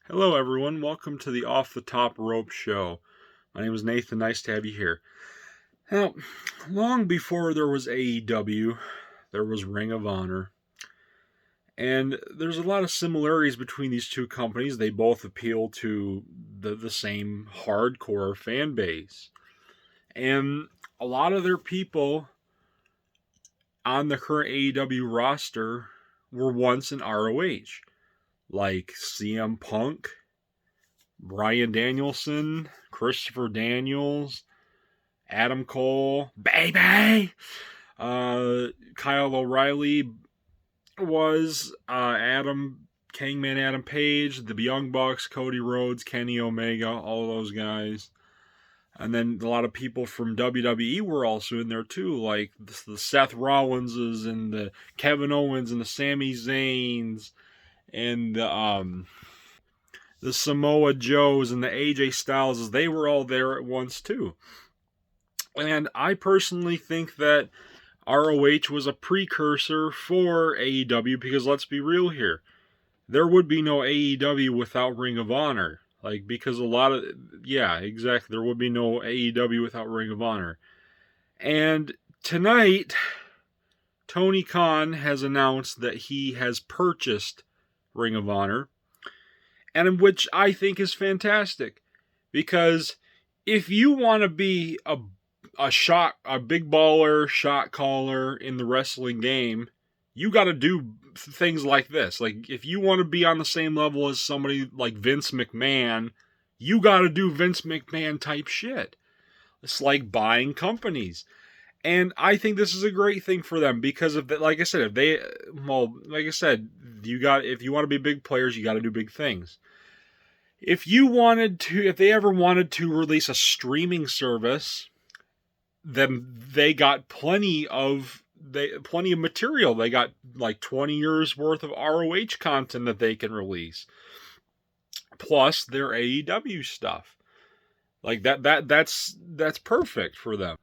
Hello, everyone. Welcome to the Off the Top Rope Show. My name is Nathan. Nice to have you here. Now, long before there was AEW, there was Ring of Honor. And there's a lot of similarities between these two companies. They both appeal to the same hardcore fan base. And a lot of their people on the current AEW roster were once in ROH, like CM Punk, Bryan Danielson, Christopher Daniels, Adam Cole, baby. Kyle O'Reilly was Adam Page, the Young Bucks, Cody Rhodes, Kenny Omega, all those guys. And then a lot of people from WWE were also in there too, like the Seth Rollinses and the Kevin Owens and the Sami Zayns and the Samoa Joes and the AJ Styles. They were all there at once too. And I personally think that ROH was a precursor for AEW because let's be real here. There would be no AEW without Ring of Honor. Because exactly. There would be no AEW without Ring of Honor. And tonight, Tony Khan has announced that he has purchased Ring of Honor, and which I think is fantastic. Because if you want to be a big baller, shot caller in the wrestling game, you got to do things like this. Like, if you want to be on the same level as somebody like Vince McMahon, you got to do Vince McMahon type shit. It's like buying companies. And I think this is a great thing for them because if you want to be big players, you got to do big things. If they ever wanted to release a streaming service, then they got plenty of material. They got like 20 years worth of ROH content that they can release, plus their AEW stuff. Like that's perfect for them.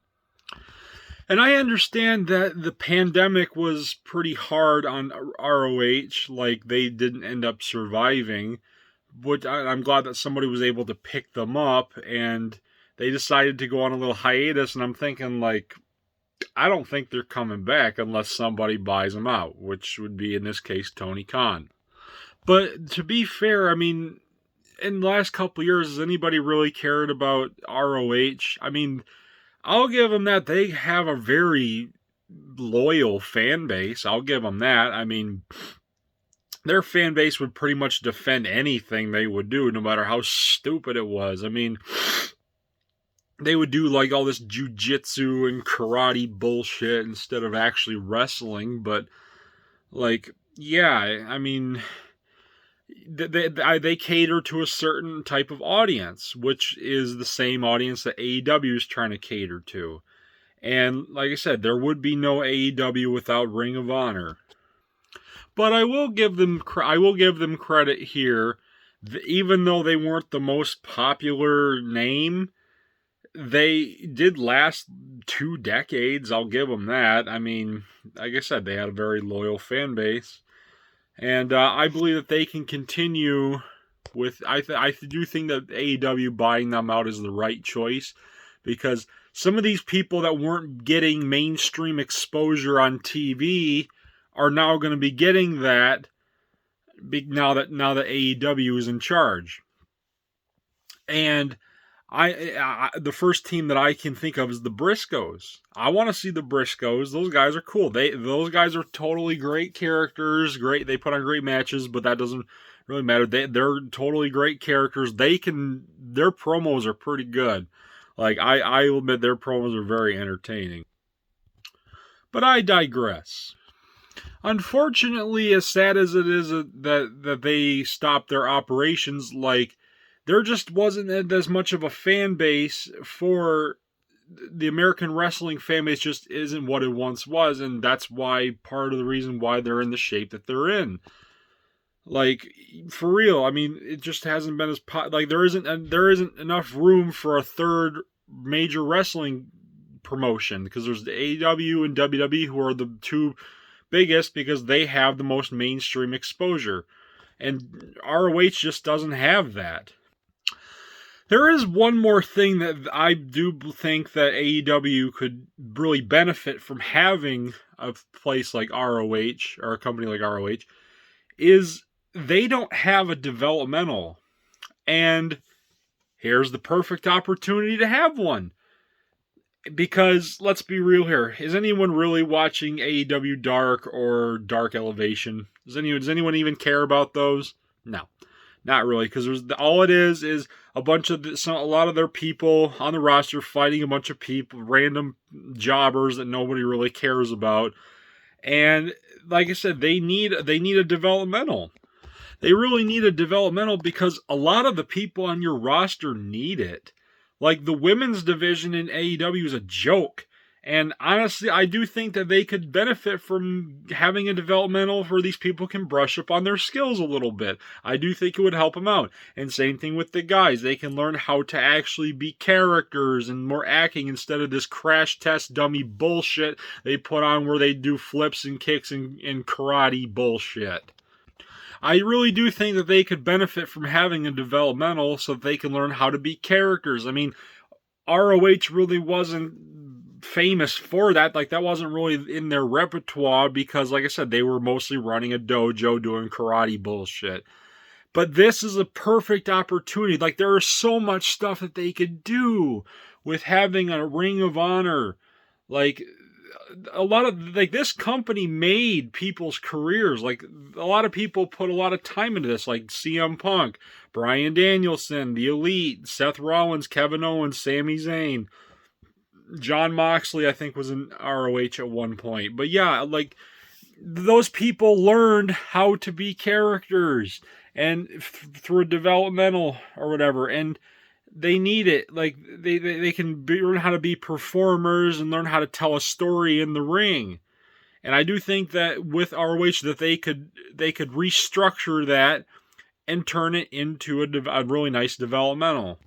And I understand that the pandemic was pretty hard on ROH. Like, they didn't end up surviving, but I'm glad that somebody was able to pick them up, and they decided to go on a little hiatus, and I'm thinking, like, I don't think they're coming back unless somebody buys them out, which would be, in this case, Tony Khan. But to be fair, I mean, in the last couple of years, has anybody really cared about ROH? I mean, I'll give them that. They have a very loyal fan base. I'll give them that. I mean, their fan base would pretty much defend anything they would do, no matter how stupid it was. I mean, they would do like all this jujitsu and karate bullshit instead of actually wrestling. But, like, yeah, I mean, they cater to a certain type of audience, which is the same audience that AEW is trying to cater to. And like I said, there would be no AEW without Ring of Honor. But I will give them credit here. Even though they weren't the most popular name, they did last 2 decades. I'll give them that. I mean, like I said, they had a very loyal fan base. And I believe that they can continue with... I do think that AEW buying them out is the right choice. Because some of these people that weren't getting mainstream exposure on TV are now going to be getting that now that AEW is in charge. And the first team that I can think of is the Briscoes. I want to see the Briscoes. Those guys are cool. Those guys are totally great characters. Great, they put on great matches, but that doesn't really matter. They're totally great characters. Their promos are pretty good. Like, I will admit their promos are very entertaining. But I digress. Unfortunately, as sad as it is that they stopped their operations, like, there just wasn't as much of a fan base for the American wrestling fan base. Just isn't what it once was, and that's why part of the reason why they're in the shape that they're in. Like, for real, I mean, it just hasn't been as like there isn't enough room for a third major wrestling promotion, because there's the AEW and WWE, who are the two biggest because they have the most mainstream exposure. And ROH just doesn't have that. There is one more thing that I do think that AEW could really benefit from having a place like ROH, or a company like ROH, is they don't have a developmental. And here's the perfect opportunity to have one. Because, let's be real here, is anyone really watching AEW Dark or Dark Elevation? Does anyone even care about those? No. Not really, because all it is a lot of their people on the roster fighting a bunch of people, random jobbers that nobody really cares about. And like I said, they need a developmental. They really need a developmental because a lot of the people on your roster need it. Like the women's division in AEW is a joke. And honestly, I do think that they could benefit from having a developmental where these people can brush up on their skills a little bit. I do think it would help them out. And same thing with the guys. They can learn how to actually be characters and more acting instead of this crash test dummy bullshit they put on where they do flips and kicks and karate bullshit. I really do think that they could benefit from having a developmental so that they can learn how to be characters. I mean, ROH really wasn't famous for that. Like, that wasn't really in their repertoire because, like I said, they were mostly running a dojo doing karate bullshit. But this is a perfect opportunity. Like, there is so much stuff that they could do with having a Ring of Honor. Like, a lot of, like, this company made people's careers. Like, a lot of people put a lot of time into this, like CM Punk, Bryan Danielson, The Elite, Seth Rollins, Kevin Owens, Sami Zayn. Jon Moxley, I think, was in ROH at one point. But yeah, like, those people learned how to be characters and through a developmental or whatever, and they need it. Like, they can learn how to be performers and learn how to tell a story in the ring. And I do think that with ROH that they could restructure that and turn it into a really nice developmental.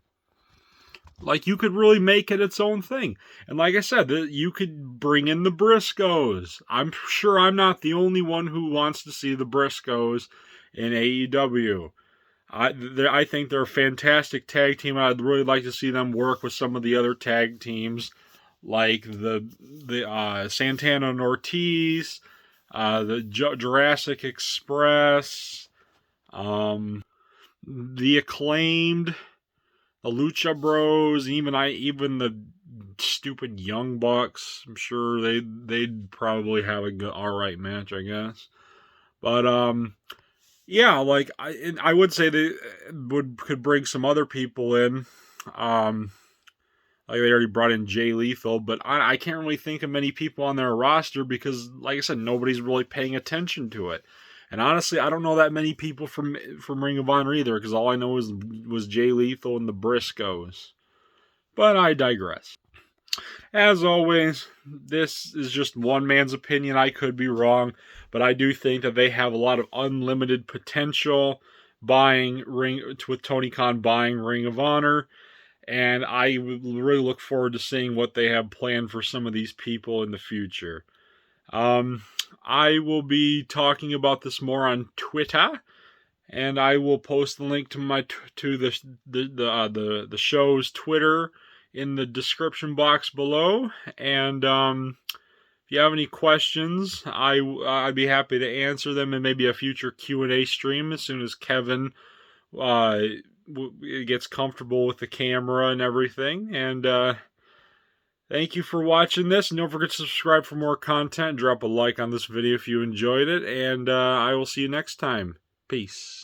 Like, you could really make it its own thing. And like I said, you could bring in the Briscoes. I'm sure I'm not the only one who wants to see the Briscoes in AEW. I think they're a fantastic tag team. I'd really like to see them work with some of the other tag teams, like the Santana and Ortiz, the Jurassic Express, the Acclaimed, the Lucha Bros, even the stupid Young Bucks. I'm sure they'd probably have a good, all right match, I guess. But yeah, like I would say they could bring some other people in. Like they already brought in Jay Lethal, but I can't really think of many people on their roster because, like I said, nobody's really paying attention to it. And honestly, I don't know that many people from Ring of Honor either, because all I know was Jay Lethal and the Briscoes. But I digress. As always, this is just one man's opinion. I could be wrong, but I do think that they have a lot of unlimited potential with Tony Khan buying Ring of Honor. And I really look forward to seeing what they have planned for some of these people in the future. I will be talking about this more on Twitter, and I will post the link to the show's Twitter in the description box below. And if you have any questions, I'd be happy to answer them in maybe a future Q&A stream as soon as Kevin gets comfortable with the camera and everything. And thank you for watching this, and don't forget to subscribe for more content. Drop a like on this video if you enjoyed it, and I will see you next time. Peace.